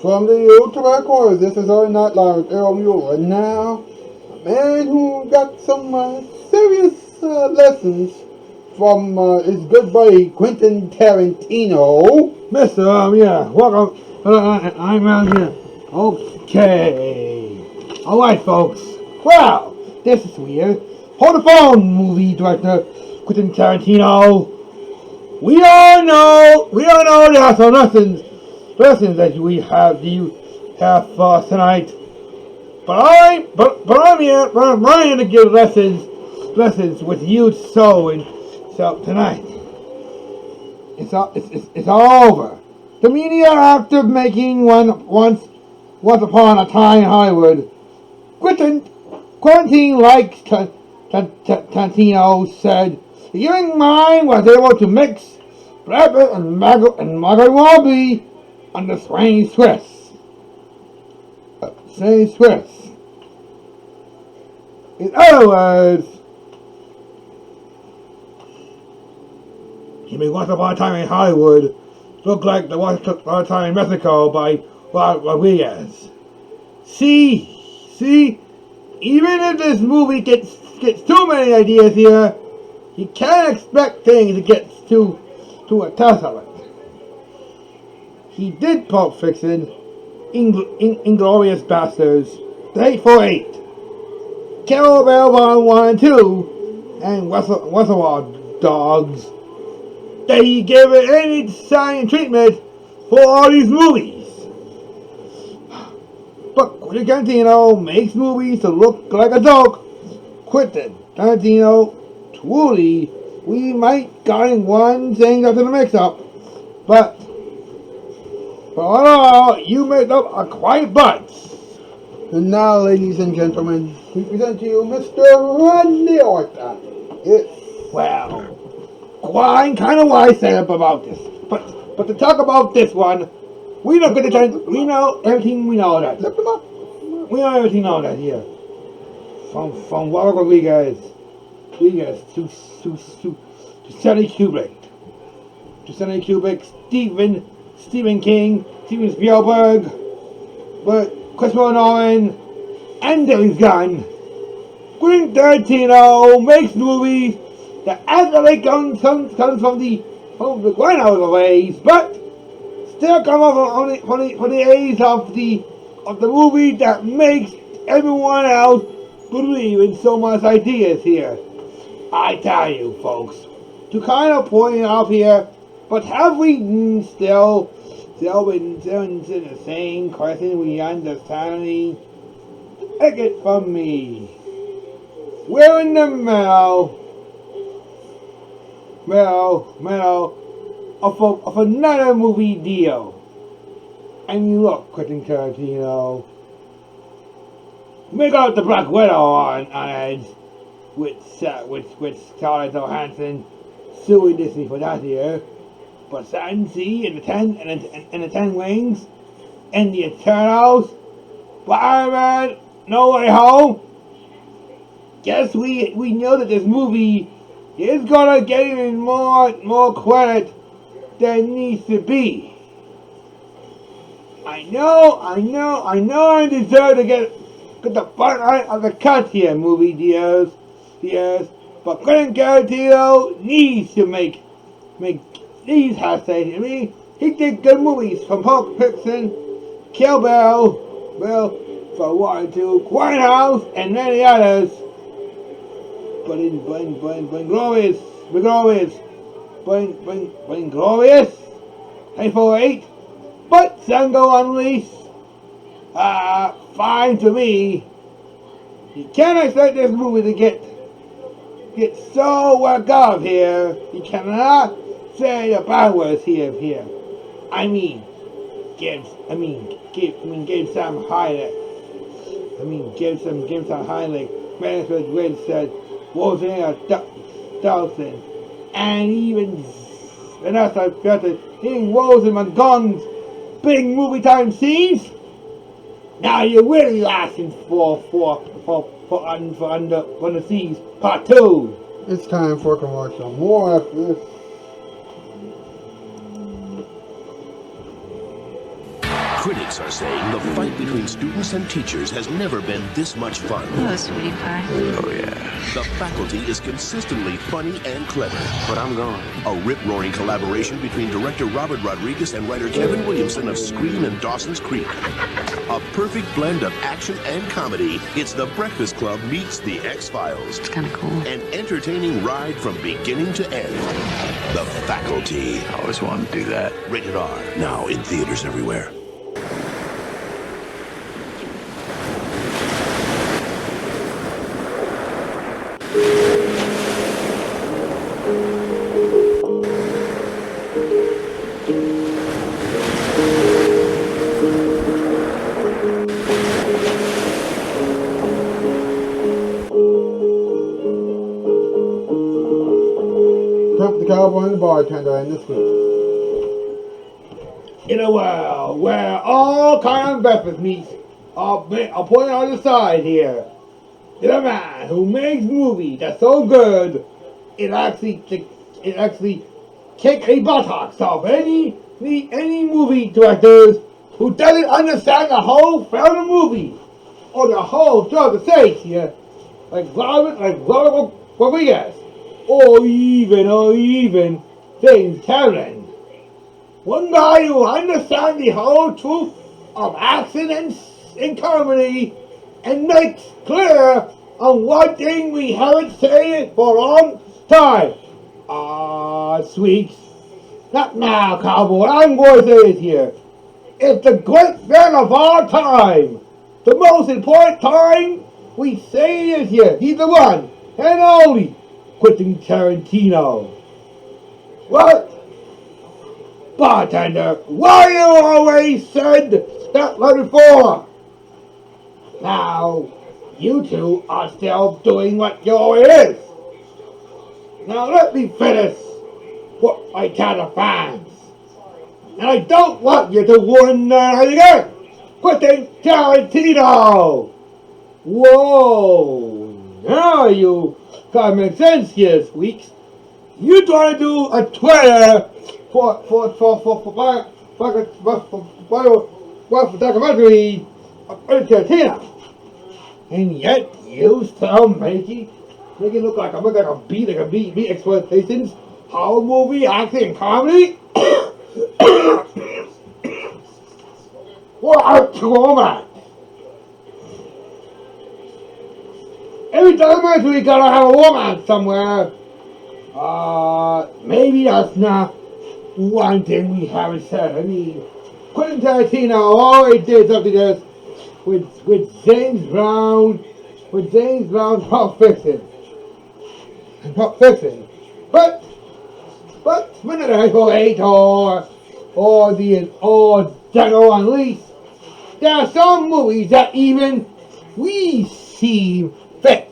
From the ultra corner, this is our Nightline with Earl Mueller. And now, a man who got some serious lessons from his good buddy Quentin Tarantino. Mister, yeah, welcome. I'm around here. Okay. Alright, folks. Well, this is weird. Hold the phone, movie director Quentin Tarantino. We all know there are some lessons that we have for us tonight. But I'm here to give lessons with you so tonight. It's all over. The media after making once upon a time in Hollywood. Quentin, like Tarantino said, the young mind was able to mix Brad Pitt and Margot Robbie under strange twists. In other words, he made Once Upon a Time in Hollywood look like the Once Upon a Time in Mexico by Rodriguez. See, even if this movie gets too many ideas here, you can't expect things to get to a test of it. He did Pulp Fiction, Inglorious Bastards, The Hateful Eight, Kill Bill 1 and 2, and Reservoir Dogs. They give it any sign treatment for all these movies. But Quentin Tarantino makes movies to look like a joke. Quentin Tarantino, truly, we might got one thing after the mix-up, but all in all, you made up a quiet bunch. And now, ladies and gentlemen, we present to you Mr. Randy Orton. I'm kind of why I said up about this, but to talk about this one, we know everything we know that. Lift him up. We know everything know that here. From Robert Rodriguez to Stanley Kubrick, Stephen King, Steven Spielberg, but Christopher Nolan, and James Gunn. Quentin Tarantino makes movies that act like comes from the grindhouse of ways, but still come up from the age of the movie that makes everyone else believe in so much ideas here. I tell you, folks, to kind of point it out here, but have we still been the same question we understanding? Take it from me. We're in the middle of another movie deal. I mean, look, Quentin Tarantino, make out the Black Widow on Edge with Scarlett Johansson suing Disney for that year, but Sansi and the Ten Rings and the Eternals, Spider-Man, No Way Home. Guess we know that this movie is gonna get even more credit than needs to be. I know I deserve to get the front line of the cut here, movie dears, but Quentin Tarantino needs to make these hashtags. I mean, he did good movies from Pulp Fiction, Kill Bill, for 1 and 2, Grindhouse, and many others. But Glorious, Hateful Eight, but Django Unleashed, fine to me. You can't expect this movie to get so worked up here. You cannot say the bad words here. I mean, give some highlight. Give some highlight. Management Grid said, Rosanna Dawson, and even Vanessa Felton hitting Rosamund Gunn's big movie time scenes. Now you're really asking for Under the Seas Part 2. It's time for a commercial. More after this. Critics are saying the fight between students and teachers has never been this much fun. Hello, sweetie pie. Oh, yeah. The faculty is consistently funny and clever. But I'm going. A rip-roaring collaboration between director Robert Rodriguez and writer Kevin Williamson of Scream and Dawson's Creek. A perfect blend of action and comedy. It's The Breakfast Club meets The X-Files. It's kind of cool. An entertaining ride from beginning to end. The Faculty. I always wanted to do that. Rated R. Now in theaters everywhere. Trump the Cowboy and the Bartender in this week. In a world where all kind of breakfast meats are put on the side here, there's a man who makes movies that's so good it actually kick a buttocks off any movie directors who doesn't understand the whole film movie or the whole show the stakes here, like Robert Rodriguez, or even James Cameron. One guy who understands the whole truth of action and comedy and makes clear on one thing we haven't said for a long time. Sweets. Not now, cowboy. I'm going to say it here. It's the great man of all time. The most important time we say it here. He's the one and only Quentin Tarantino. What? Bartender, why you always said that right before? Now, you two are still doing what you always is. Now let me finish what I tell the fans. And I don't want you to wonder again. Quentin Tarantino! Whoa! Now you gotta make sense here, Squeaks. You trying to do a trailer for documentary of Quentin Tarantino, and yet you still make it look like a B exploitations, horror movie, action, and comedy. What a woman! Every documentary gotta have a woman somewhere. Maybe that's not one thing we haven't said. I mean, Quentin Tarantino always did something this with James Brown, Pulp Fiction. But when it Hateful Eight or Django Unleashed, there are some movies that even we see fit.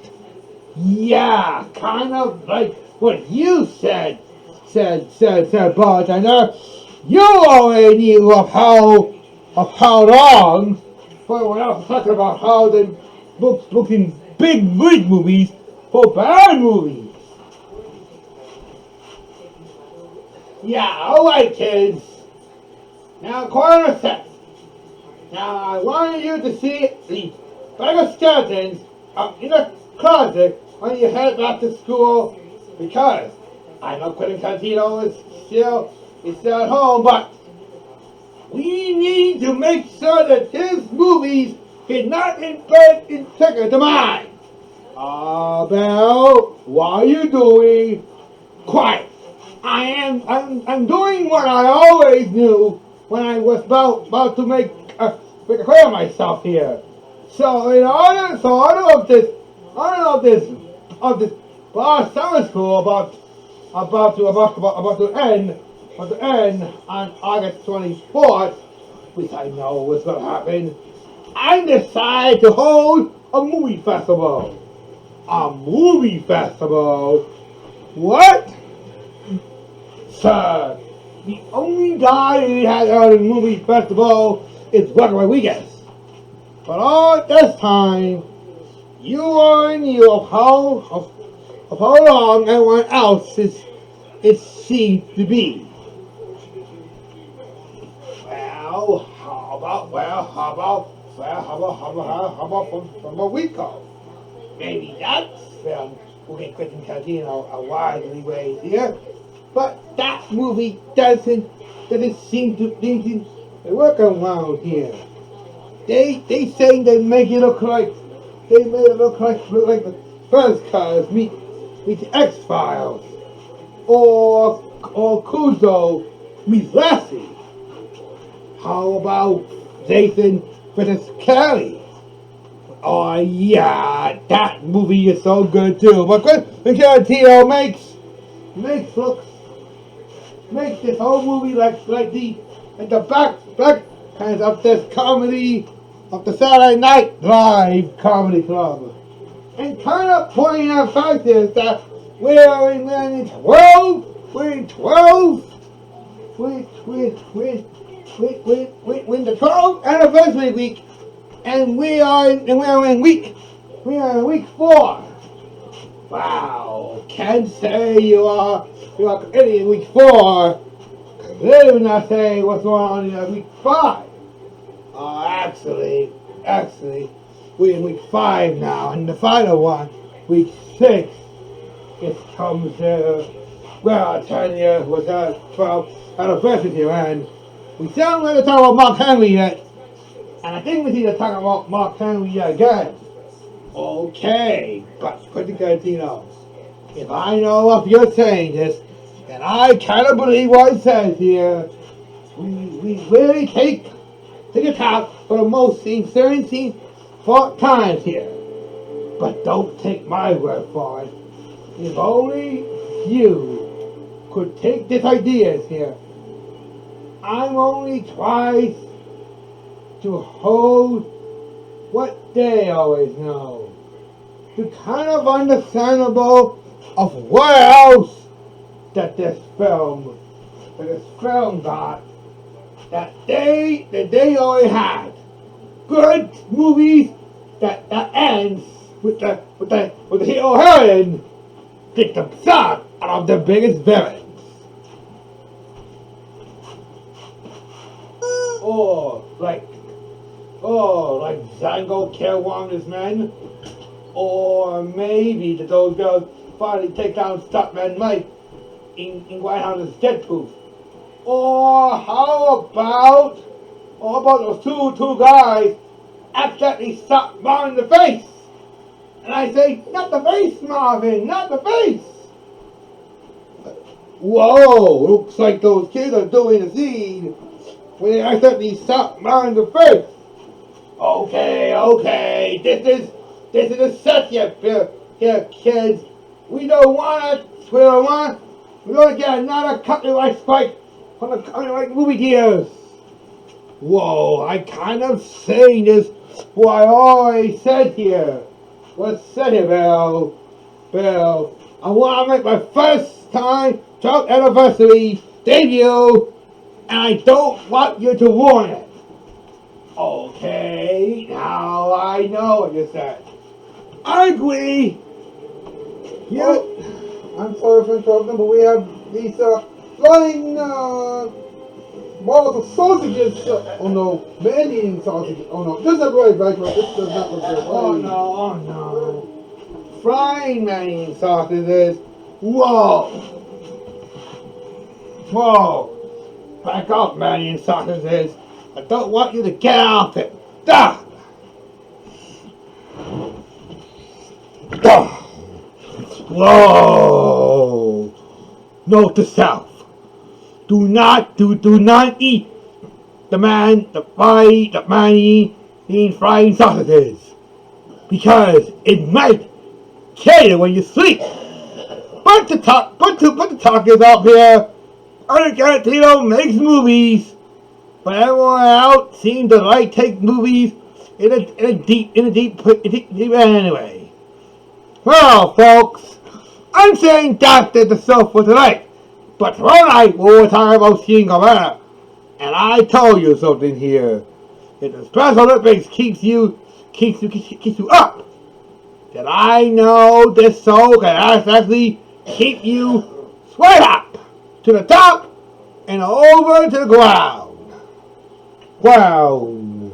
Yeah, kind of like what you said, bartender. You already knew of how long, but we're not talking about how they booking big movies for bad movies. Yeah, alright kids. Now corner set. Now I want you to see the bag of skeletons in the closet when you head back to school, because I know Quentin Tarantino is still at home, but we need to make sure that his movies cannot invade in second to mine. Belle, what are you doing? Quiet. I'm doing what I always knew when I was about to make a career of myself here. So in honor of this summer school about to end on August 24th, which I know was going to happen, I decided to hold a movie festival. A movie festival? What? Sir, the only guy who has had a movie festival is Robert Rodriguez. But all this time, you already knew of how long everyone else it seemed to be. Well, how how about from a week ago? Maybe that film will get Quentin Tarantino a wide leeway here. But that movie doesn't seem to work around here. They say they make it look like the First Cars meet the X-Files, or Kuzo meets Lassie. How about Jason versus Kelly? Oh yeah, that movie is so good too. But Quentin Tarantino makes this whole movie like the back kind of this comedy of the Saturday Night Live comedy club, and kind of pointing out fact is that we're in 12 with the 12th anniversary week, and we are in week 4. Wow, can't say you are in week 4. They would not say what's going on in week 5. Actually, we're in week 5 now, and the final one, week 6, it comes well, 10 years was 12 anniversary, and we still haven't really talk about Mark Henry yet, and I think we need to talk about Mark Henry again. Okay, but Quentin Tarantino, if I know if you're saying this, and I kind of believe what it says here, we really take account for the most certain scenes 4 times here. But don't take my word for it. If only you could take these ideas here. I'm only twice to hold what they always know. To kind of understandable of what else that this film got that they already had. Good movies that ends with the hero heroine get the son of the biggest villains. Or like Zango kill one of his men. Or maybe that those girls finally take down Stuntman Mike in Greyhound's Dead Proof. Or how about those two guys accidentally shot Marvin in the face? And I say, not the face, Marvin, not the face. Whoa, looks like those kids are doing a scene when they accidentally shot Marvin in the face. Okay, this is a set here, kids. We don't want to get another copyright strike from the copyright movie theaters. Whoa, I kind of saying this what I already said here. What's said here, Bill? I want to make my first time 12th anniversary debut, and I don't want you to ruin it. Okay, now I know what you said. I agree. Yeah. I'm sorry for interrupting, but we have these flying balls of sausages. Oh no, man-eating sausages. Oh no, this is right, right. This does not look good. Oh no. Frying man-eating sausages. Whoa. Back up, man-eating sausages. I don't want you to get off it. Duh. Whoa! Note to self: do not eat the man-eating frying sausages, because it might kill you when you sleep. But the talk is up here. Quentin Tarantino makes movies, but everyone else seems to like take movies in a deep end anyway. Well, folks, I'm saying that's the show for tonight. But tomorrow night we'll talk about seeing Guevara. And I told you something here. If the Special Olympics keeps you up, then I know this show can actually keep you straight up to the top and over to the ground. Well,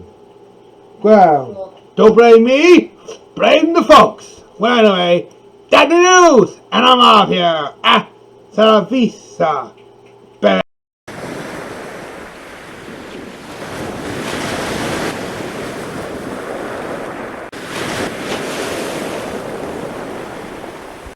don't blame me. Blame the folks. Well, anyway, that's the news, and I'm off here. Ah, Salavisa.